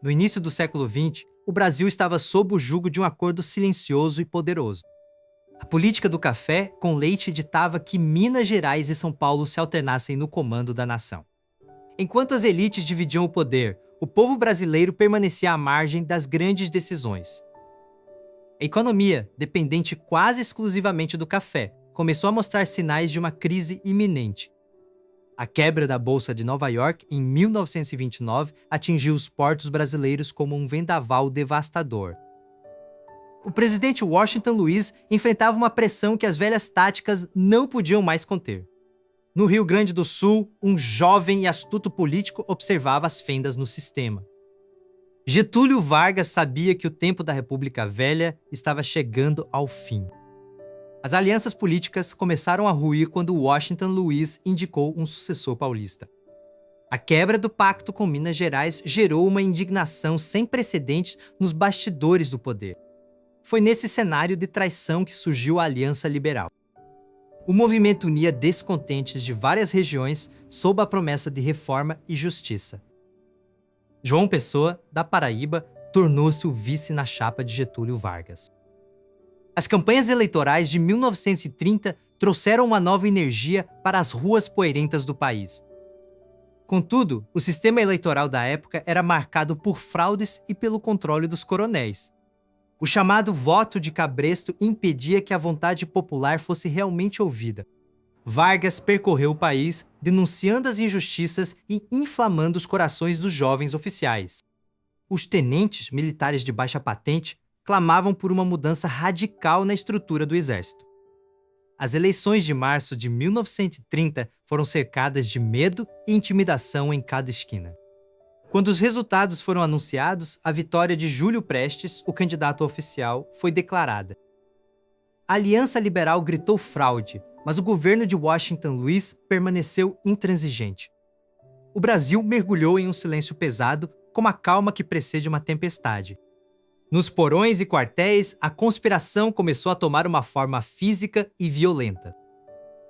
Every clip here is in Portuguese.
No início do século XX, o Brasil estava sob o jugo de um acordo silencioso e poderoso. A política do café com leite ditava que Minas Gerais e São Paulo se alternassem no comando da nação. Enquanto as elites dividiam o poder, o povo brasileiro permanecia à margem das grandes decisões. A economia, dependente quase exclusivamente do café, começou a mostrar sinais de uma crise iminente. A quebra da Bolsa de Nova York, em 1929, atingiu os portos brasileiros como um vendaval devastador. O presidente Washington Luiz enfrentava uma pressão que as velhas táticas não podiam mais conter. No Rio Grande do Sul, um jovem e astuto político observava as fendas no sistema. Getúlio Vargas sabia que o tempo da República Velha estava chegando ao fim. As alianças políticas começaram a ruir quando Washington Luiz indicou um sucessor paulista. A quebra do pacto com Minas Gerais gerou uma indignação sem precedentes nos bastidores do poder. Foi nesse cenário de traição que surgiu a Aliança Liberal. O movimento unia descontentes de várias regiões sob a promessa de reforma e justiça. João Pessoa, da Paraíba, tornou-se o vice na chapa de Getúlio Vargas. As campanhas eleitorais de 1930 trouxeram uma nova energia para as ruas poeirentas do país. Contudo, o sistema eleitoral da época era marcado por fraudes e pelo controle dos coronéis. O chamado voto de cabresto impedia que a vontade popular fosse realmente ouvida. Vargas percorreu o país, denunciando as injustiças e inflamando os corações dos jovens oficiais. Os tenentes militares de baixa patente clamavam por uma mudança radical na estrutura do exército. As eleições de março de 1930 foram cercadas de medo e intimidação em cada esquina. Quando os resultados foram anunciados, a vitória de Júlio Prestes, o candidato oficial, foi declarada. A Aliança Liberal gritou fraude, mas o governo de Washington Luiz permaneceu intransigente. O Brasil mergulhou em um silêncio pesado, como a calma que precede uma tempestade. Nos porões e quartéis, a conspiração começou a tomar uma forma física e violenta.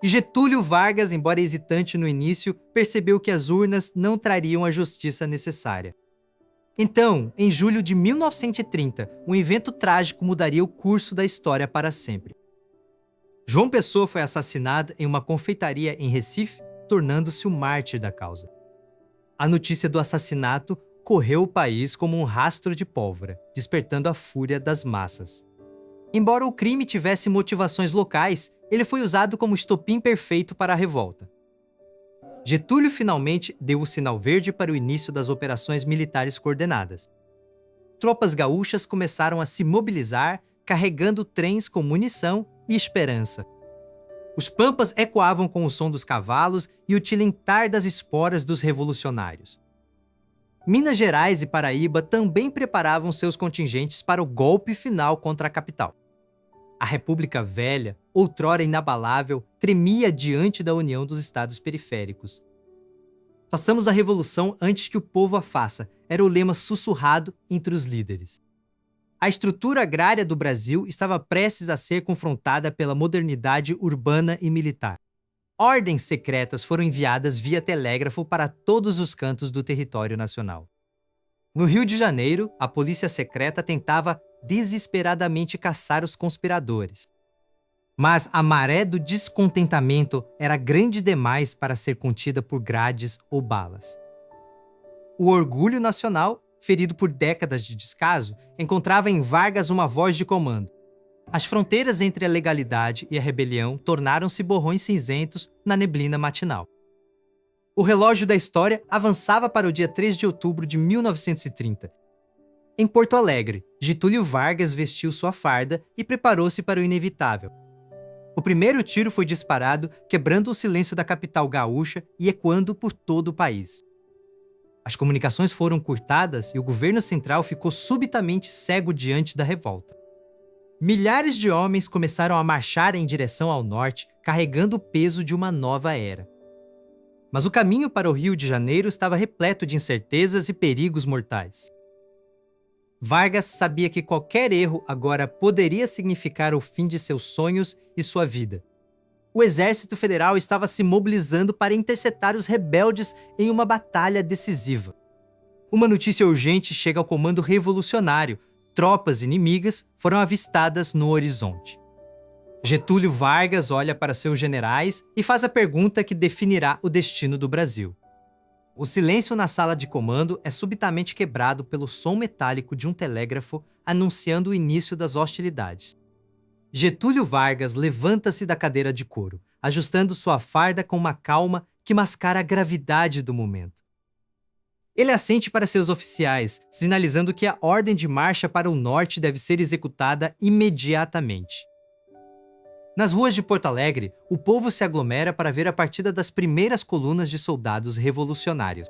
E Getúlio Vargas, embora hesitante no início, percebeu que as urnas não trariam a justiça necessária. Então, em julho de 1930, um evento trágico mudaria o curso da história para sempre. João Pessoa foi assassinado em uma confeitaria em Recife, tornando-se o mártir da causa. A notícia do assassinato correu o país como um rastro de pólvora, despertando a fúria das massas. Embora o crime tivesse motivações locais, ele foi usado como estopim perfeito para a revolta. Getúlio finalmente deu o sinal verde para o início das operações militares coordenadas. Tropas gaúchas começaram a se mobilizar, carregando trens com munição e esperança. Os pampas ecoavam com o som dos cavalos e o tilintar das esporas dos revolucionários. Minas Gerais e Paraíba também preparavam seus contingentes para o golpe final contra a capital. A República Velha, outrora inabalável, tremia diante da união dos estados periféricos. Façamos a revolução antes que o povo a faça, era o lema sussurrado entre os líderes. A estrutura agrária do Brasil estava prestes a ser confrontada pela modernidade urbana e militar. Ordens secretas foram enviadas via telégrafo para todos os cantos do território nacional. No Rio de Janeiro, a polícia secreta tentava desesperadamente caçar os conspiradores. Mas a maré do descontentamento era grande demais para ser contida por grades ou balas. O orgulho nacional, ferido por décadas de descaso, encontrava em Vargas uma voz de comando. As fronteiras entre a legalidade e a rebelião tornaram-se borrões cinzentos na neblina matinal. O relógio da história avançava para o dia 3 de outubro de 1930. Em Porto Alegre, Getúlio Vargas vestiu sua farda e preparou-se para o inevitável. O primeiro tiro foi disparado, quebrando o silêncio da capital gaúcha e ecoando por todo o país. As comunicações foram cortadas e o governo central ficou subitamente cego diante da revolta. Milhares de homens começaram a marchar em direção ao norte, carregando o peso de uma nova era. Mas o caminho para o Rio de Janeiro estava repleto de incertezas e perigos mortais. Vargas sabia que qualquer erro agora poderia significar o fim de seus sonhos e sua vida. O Exército Federal estava se mobilizando para interceptar os rebeldes em uma batalha decisiva. Uma notícia urgente chega ao comando revolucionário. Tropas inimigas foram avistadas no horizonte. Getúlio Vargas olha para seus generais e faz a pergunta que definirá o destino do Brasil. O silêncio na sala de comando é subitamente quebrado pelo som metálico de um telégrafo anunciando o início das hostilidades. Getúlio Vargas levanta-se da cadeira de couro, ajustando sua farda com uma calma que mascara a gravidade do momento. Ele assente para seus oficiais, sinalizando que a ordem de marcha para o norte deve ser executada imediatamente. Nas ruas de Porto Alegre, o povo se aglomera para ver a partida das primeiras colunas de soldados revolucionários.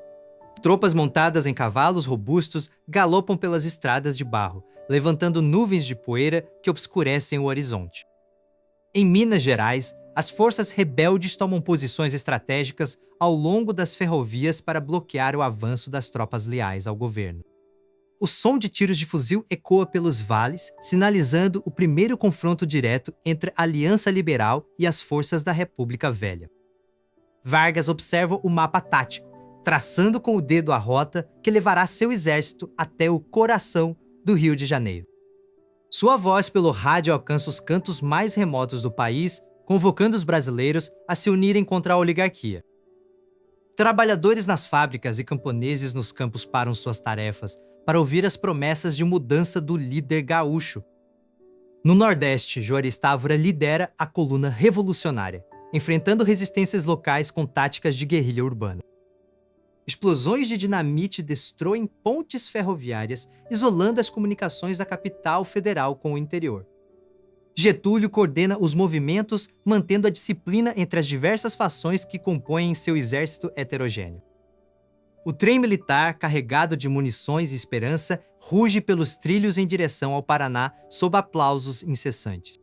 Tropas montadas em cavalos robustos galopam pelas estradas de barro, levantando nuvens de poeira que obscurecem o horizonte. Em Minas Gerais, as forças rebeldes tomam posições estratégicas ao longo das ferrovias para bloquear o avanço das tropas leais ao governo. O som de tiros de fuzil ecoa pelos vales, sinalizando o primeiro confronto direto entre a Aliança Liberal e as forças da República Velha. Vargas observa o mapa tático, traçando com o dedo a rota que levará seu exército até o coração do Rio de Janeiro. Sua voz pelo rádio alcança os cantos mais remotos do país, convocando os brasileiros a se unirem contra a oligarquia. Trabalhadores nas fábricas e camponeses nos campos param suas tarefas para ouvir as promessas de mudança do líder gaúcho. No Nordeste, Juarez Távora lidera a coluna revolucionária, enfrentando resistências locais com táticas de guerrilha urbana. Explosões de dinamite destroem pontes ferroviárias, isolando as comunicações da capital federal com o interior. Getúlio coordena os movimentos, mantendo a disciplina entre as diversas fações que compõem seu exército heterogêneo. O trem militar, carregado de munições e esperança, ruge pelos trilhos em direção ao Paraná sob aplausos incessantes.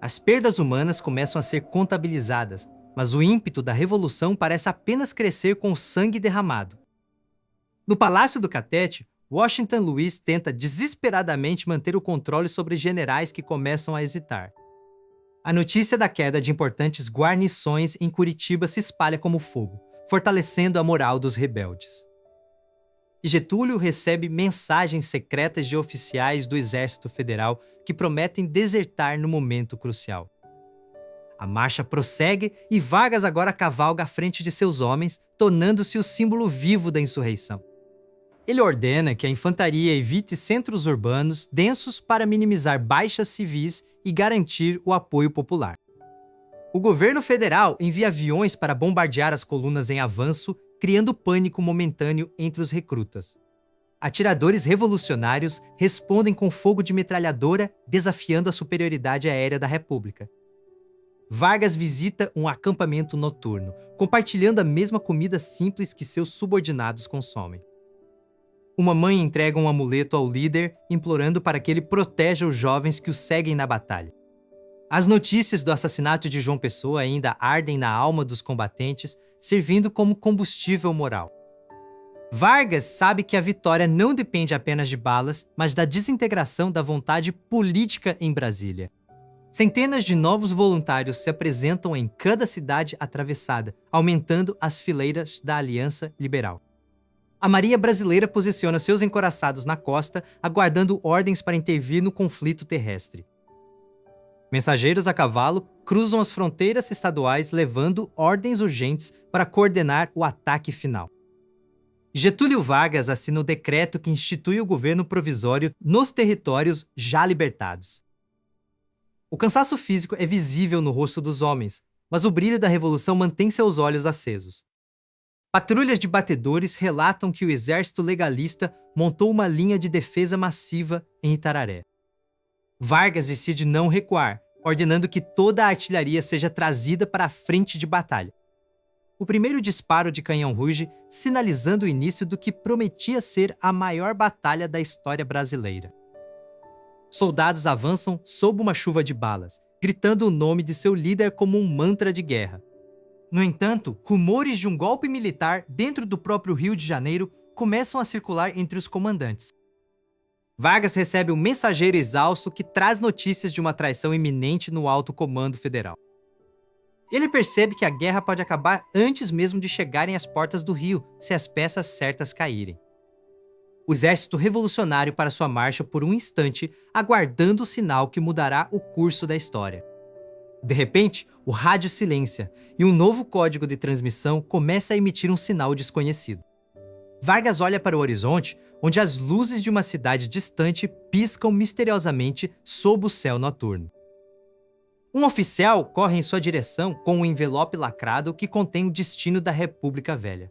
As perdas humanas começam a ser contabilizadas, mas o ímpeto da revolução parece apenas crescer com o sangue derramado. No Palácio do Catete, Washington Luiz tenta desesperadamente manter o controle sobre generais que começam a hesitar. A notícia da queda de importantes guarnições em Curitiba se espalha como fogo, fortalecendo a moral dos rebeldes. Getúlio recebe mensagens secretas de oficiais do Exército Federal que prometem desertar no momento crucial. A marcha prossegue e Vargas agora cavalga à frente de seus homens, tornando-se o símbolo vivo da insurreição. Ele ordena que a infantaria evite centros urbanos densos para minimizar baixas civis e garantir o apoio popular. O governo federal envia aviões para bombardear as colunas em avanço, criando pânico momentâneo entre os recrutas. Atiradores revolucionários respondem com fogo de metralhadora, desafiando a superioridade aérea da República. Vargas visita um acampamento noturno, compartilhando a mesma comida simples que seus subordinados consomem. Uma mãe entrega um amuleto ao líder, implorando para que ele proteja os jovens que o seguem na batalha. As notícias do assassinato de João Pessoa ainda ardem na alma dos combatentes, servindo como combustível moral. Vargas sabe que a vitória não depende apenas de balas, mas da desintegração da vontade política em Brasília. Centenas de novos voluntários se apresentam em cada cidade atravessada, aumentando as fileiras da Aliança Liberal. A Marinha Brasileira posiciona seus encoraçados na costa, aguardando ordens para intervir no conflito terrestre. Mensageiros a cavalo cruzam as fronteiras estaduais levando ordens urgentes para coordenar o ataque final. Getúlio Vargas assina o decreto que institui o governo provisório nos territórios já libertados. O cansaço físico é visível no rosto dos homens, mas o brilho da revolução mantém seus olhos acesos. Patrulhas de batedores relatam que o exército legalista montou uma linha de defesa massiva em Itararé. Vargas decide não recuar, ordenando que toda a artilharia seja trazida para a frente de batalha. O primeiro disparo de canhão ruge, sinalizando o início do que prometia ser a maior batalha da história brasileira. Soldados avançam sob uma chuva de balas, gritando o nome de seu líder como um mantra de guerra. No entanto, rumores de um golpe militar dentro do próprio Rio de Janeiro começam a circular entre os comandantes. Vargas recebe um mensageiro exausto que traz notícias de uma traição iminente no alto comando federal. Ele percebe que a guerra pode acabar antes mesmo de chegarem às portas do Rio, se as peças certas caírem. O exército revolucionário para sua marcha por um instante, aguardando o sinal que mudará o curso da história. De repente, o rádio silencia e um novo código de transmissão começa a emitir um sinal desconhecido. Vargas olha para o horizonte, onde as luzes de uma cidade distante piscam misteriosamente sob o céu noturno. Um oficial corre em sua direção com um envelope lacrado que contém o destino da República Velha.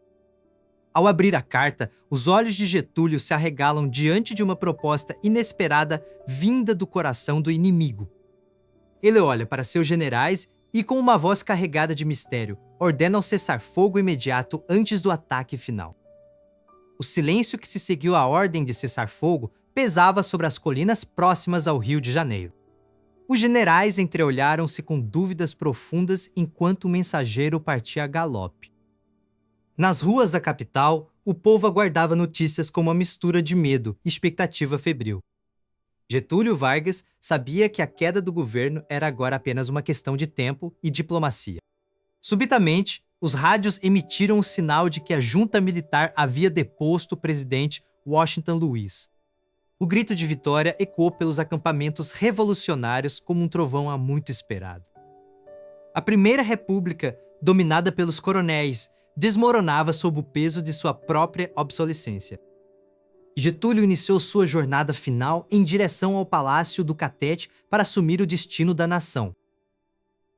Ao abrir a carta, os olhos de Getúlio se arregalam diante de uma proposta inesperada vinda do coração do inimigo. Ele olha para seus generais e, com uma voz carregada de mistério, ordena o cessar-fogo imediato antes do ataque final. O silêncio que se seguiu à ordem de cessar-fogo pesava sobre as colinas próximas ao Rio de Janeiro. Os generais entreolharam-se com dúvidas profundas enquanto o mensageiro partia a galope. Nas ruas da capital, o povo aguardava notícias com uma mistura de medo e expectativa febril. Getúlio Vargas sabia que a queda do governo era agora apenas uma questão de tempo e diplomacia. Subitamente, os rádios emitiram o sinal de que a junta militar havia deposto o presidente Washington Luiz. O grito de vitória ecoou pelos acampamentos revolucionários como um trovão há muito esperado. A Primeira República, dominada pelos coronéis, desmoronava sob o peso de sua própria obsolescência. Getúlio iniciou sua jornada final em direção ao Palácio do Catete para assumir o destino da nação.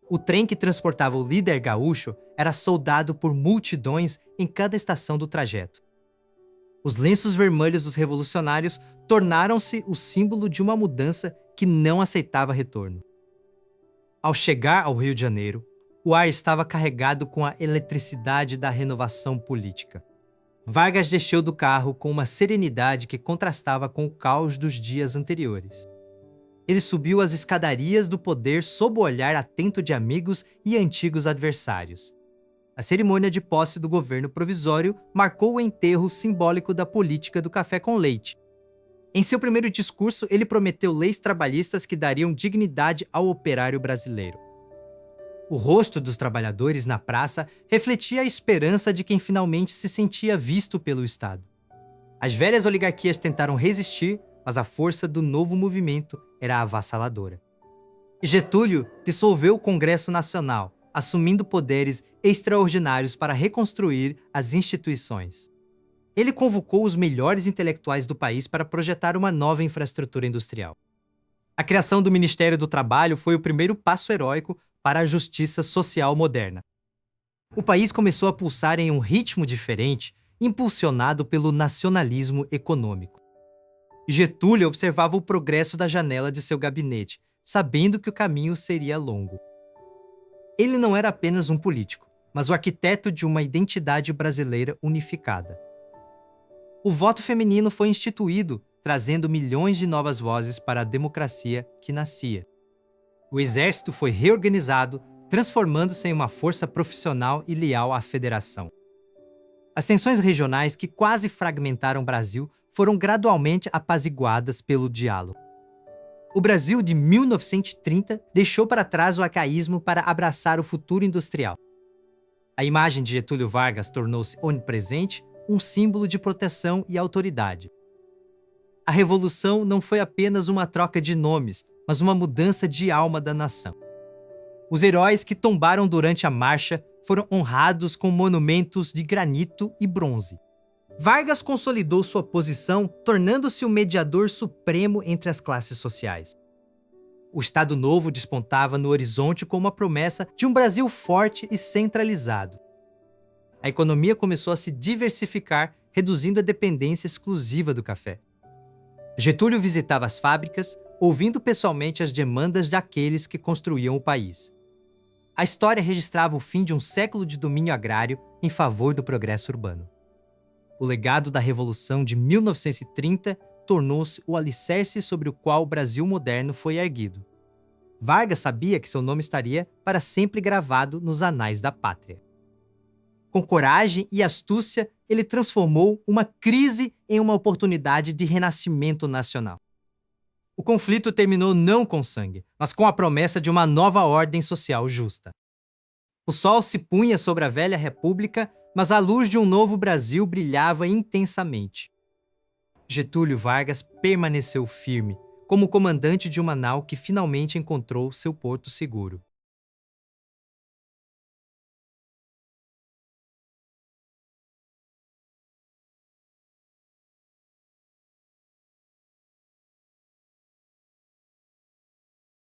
O trem que transportava o líder gaúcho era soldado por multidões em cada estação do trajeto. Os lenços vermelhos dos revolucionários tornaram-se o símbolo de uma mudança que não aceitava retorno. Ao chegar ao Rio de Janeiro, o ar estava carregado com a eletricidade da renovação política. Vargas desceu do carro com uma serenidade que contrastava com o caos dos dias anteriores. Ele subiu as escadarias do poder sob o olhar atento de amigos e antigos adversários. A cerimônia de posse do governo provisório marcou o enterro simbólico da política do café com leite. Em seu primeiro discurso, ele prometeu leis trabalhistas que dariam dignidade ao operário brasileiro. O rosto dos trabalhadores na praça refletia a esperança de quem finalmente se sentia visto pelo Estado. As velhas oligarquias tentaram resistir, mas a força do novo movimento era avassaladora. Getúlio dissolveu o Congresso Nacional, assumindo poderes extraordinários para reconstruir as instituições. Ele convocou os melhores intelectuais do país para projetar uma nova infraestrutura industrial. A criação do Ministério do Trabalho foi o primeiro passo heróico para a justiça social moderna. O país começou a pulsar em um ritmo diferente, impulsionado pelo nacionalismo econômico. Getúlio observava o progresso da janela de seu gabinete, sabendo que o caminho seria longo. Ele não era apenas um político, mas o arquiteto de uma identidade brasileira unificada. O voto feminino foi instituído, trazendo milhões de novas vozes para a democracia que nascia. O exército foi reorganizado, transformando-se em uma força profissional e leal à federação. As tensões regionais que quase fragmentaram o Brasil foram gradualmente apaziguadas pelo diálogo. O Brasil de 1930 deixou para trás o arcaísmo para abraçar o futuro industrial. A imagem de Getúlio Vargas tornou-se onipresente, um símbolo de proteção e autoridade. A revolução não foi apenas uma troca de nomes, mas uma mudança de alma da nação. Os heróis que tombaram durante a marcha foram honrados com monumentos de granito e bronze. Vargas consolidou sua posição, tornando-se o mediador supremo entre as classes sociais. O Estado Novo despontava no horizonte com uma promessa de um Brasil forte e centralizado. A economia começou a se diversificar, reduzindo a dependência exclusiva do café. Getúlio visitava as fábricas, ouvindo pessoalmente as demandas daqueles que construíam o país. A história registrava o fim de um século de domínio agrário em favor do progresso urbano. O legado da Revolução de 1930 tornou-se o alicerce sobre o qual o Brasil moderno foi erguido. Vargas sabia que seu nome estaria para sempre gravado nos anais da pátria. Com coragem e astúcia, ele transformou uma crise em uma oportunidade de renascimento nacional. O conflito terminou não com sangue, mas com a promessa de uma nova ordem social justa. O sol se punha sobre a velha república, mas a luz de um novo Brasil brilhava intensamente. Getúlio Vargas permaneceu firme, como comandante de uma nau que finalmente encontrou seu porto seguro.